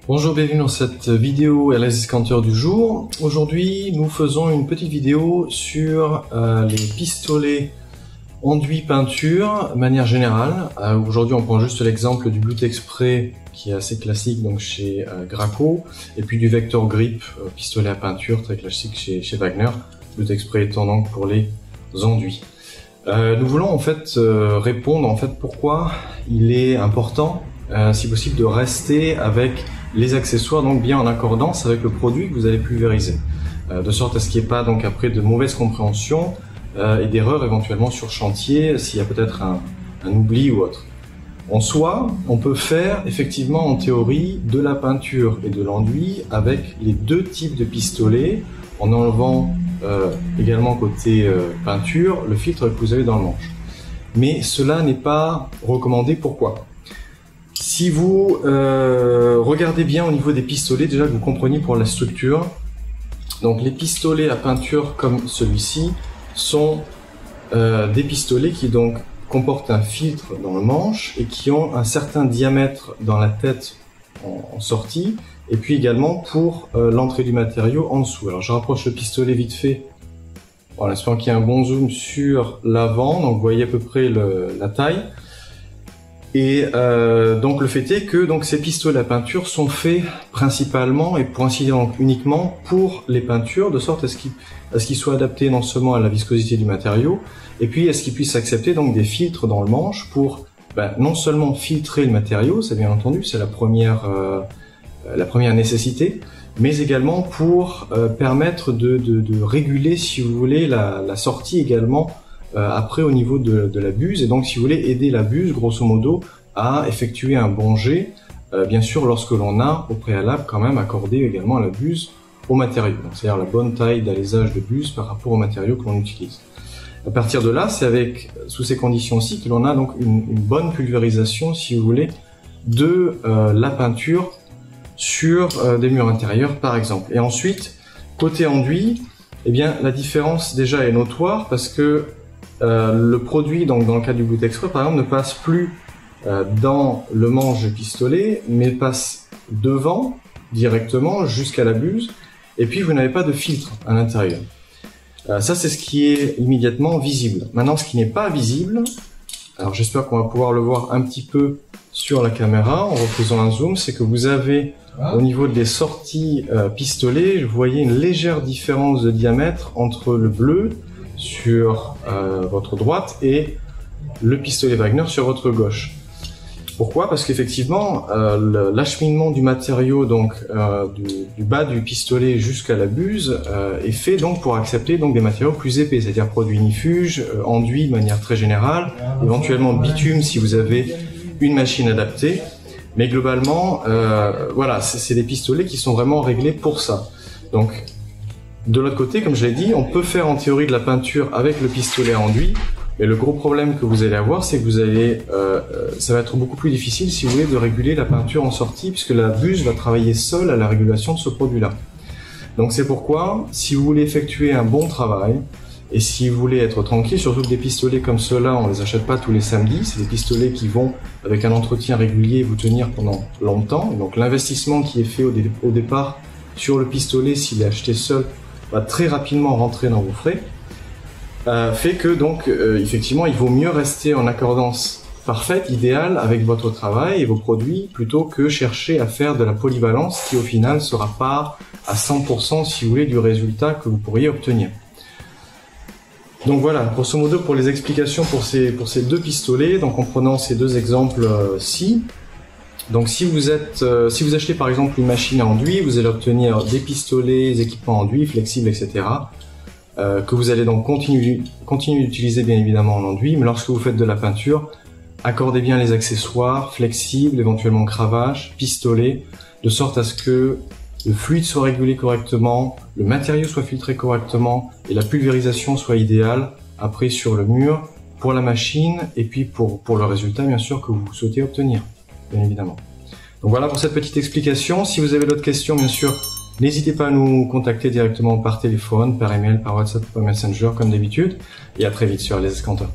Bonjour, bienvenue dans cette vidéo LS Escanteur du jour. Aujourd'hui, nous faisons une petite vidéo sur les pistolets enduits peinture de manière générale. Aujourd'hui, on prend juste l'exemple du Blutex Spray qui est assez classique donc chez Graco, et puis du Vector Grip, pistolet à peinture très classique chez Wagner. Blutex Spray étant donc pour les enduits. Nous voulons en fait répondre pourquoi il est important, si possible, de rester avec les accessoires donc bien en accordance avec le produit que vous allez pulvériser, de sorte à ce qu'il n'y ait pas donc après de mauvaise compréhension et d'erreurs éventuellement sur chantier s'il y a peut-être un oubli ou autre. En soi, on peut faire effectivement en théorie de la peinture et de l'enduit avec les deux types de pistolets, en enlevant également côté peinture le filtre que vous avez dans le manche. Mais cela n'est pas recommandé. Pourquoi ? Si vous regardez bien au niveau des pistolets, déjà que vous compreniez pour la structure, donc les pistolets à peinture comme celui-ci sont des pistolets qui donc comportent un filtre dans le manche et qui ont un certain diamètre dans la tête en sortie, et puis également pour l'entrée du matériau en dessous. Alors je rapproche le pistolet vite fait, en espérant qu'il y ait un bon zoom sur l'avant, donc vous voyez à peu près la taille. Et donc le fait est que donc ces pistolets à peinture sont faits principalement et pour ainsi dire donc uniquement pour les peintures, de sorte à ce qu'ils soient adaptés non seulement à la viscosité du matériau, et puis à ce qu'ils puissent accepter donc des filtres dans le manche pour non seulement filtrer le matériau, c'est bien entendu, c'est la première nécessité, mais également pour permettre de réguler, si vous voulez, la sortie également après au niveau de la buse, et donc si vous voulez aider la buse grosso modo à effectuer un bon jet, bien sûr lorsque l'on a au préalable quand même accordé également à la buse au matériau, c'est-à-dire la bonne taille d'alésage de buse par rapport au matériau que l'on utilise. À partir de là, c'est sous ces conditions aussi que l'on a donc une bonne pulvérisation, si vous voulez, de la peinture sur des murs intérieurs par exemple. Et ensuite, côté enduit, eh bien la différence déjà est notoire parce que le produit, donc dans le cas du Blutex Spray par exemple, ne passe plus dans le manche du pistolet, mais passe devant directement jusqu'à la buse, et puis vous n'avez pas de filtre à l'intérieur. Ça c'est ce qui est immédiatement visible. Maintenant ce qui n'est pas visible, alors j'espère qu'on va pouvoir le voir un petit peu sur la caméra en refaisant un zoom, c'est que vous avez au niveau des sorties pistolet, vous voyez une légère différence de diamètre entre le bleu sur votre droite et le pistolet Wagner sur votre gauche. Pourquoi ? Parce qu'effectivement, l'acheminement du matériau donc du bas du pistolet jusqu'à la buse est fait donc pour accepter donc des matériaux plus épais, c'est-à-dire produits ignifuges, enduits de manière très générale, éventuellement bitume si vous avez une machine adaptée. Mais globalement, voilà, c'est des pistolets qui sont vraiment réglés pour ça. Donc de l'autre côté, comme je l'ai dit, on peut faire en théorie de la peinture avec le pistolet à enduit, mais le gros problème que vous allez avoir, c'est que vous allez, ça va être beaucoup plus difficile, si vous voulez, de réguler la peinture en sortie, puisque la buse va travailler seule à la régulation de ce produit-là. Donc c'est pourquoi, si vous voulez effectuer un bon travail, et si vous voulez être tranquille, surtout que des pistolets comme ceux-là, on les achète pas tous les samedis, c'est des pistolets qui vont, avec un entretien régulier, vous tenir pendant longtemps. Et donc l'investissement qui est fait au départ sur le pistolet, s'il est acheté seul, va très rapidement rentrer dans vos frais, fait que donc effectivement il vaut mieux rester en accordance parfaite, idéale avec votre travail et vos produits, plutôt que chercher à faire de la polyvalence qui au final sera pas à 100% si vous voulez du résultat que vous pourriez obtenir. Donc voilà, grosso modo pour les explications pour ces deux pistolets, donc en prenant ces deux exemples-ci. Donc si vous achetez par exemple une machine à enduit, vous allez obtenir des pistolets, des équipements enduits, flexibles, etc. Que vous allez donc continuer d'utiliser bien évidemment en enduit, mais lorsque vous faites de la peinture, accordez bien les accessoires flexibles, éventuellement cravache, pistolet, de sorte à ce que le fluide soit régulé correctement, le matériau soit filtré correctement et la pulvérisation soit idéale après sur le mur pour la machine et puis pour le résultat bien sûr que vous souhaitez obtenir. Bien évidemment. Donc voilà pour cette petite explication. Si vous avez d'autres questions, bien sûr, n'hésitez pas à nous contacter directement par téléphone, par email, par WhatsApp, par Messenger, comme d'habitude. Et à très vite sur LS Escanteur.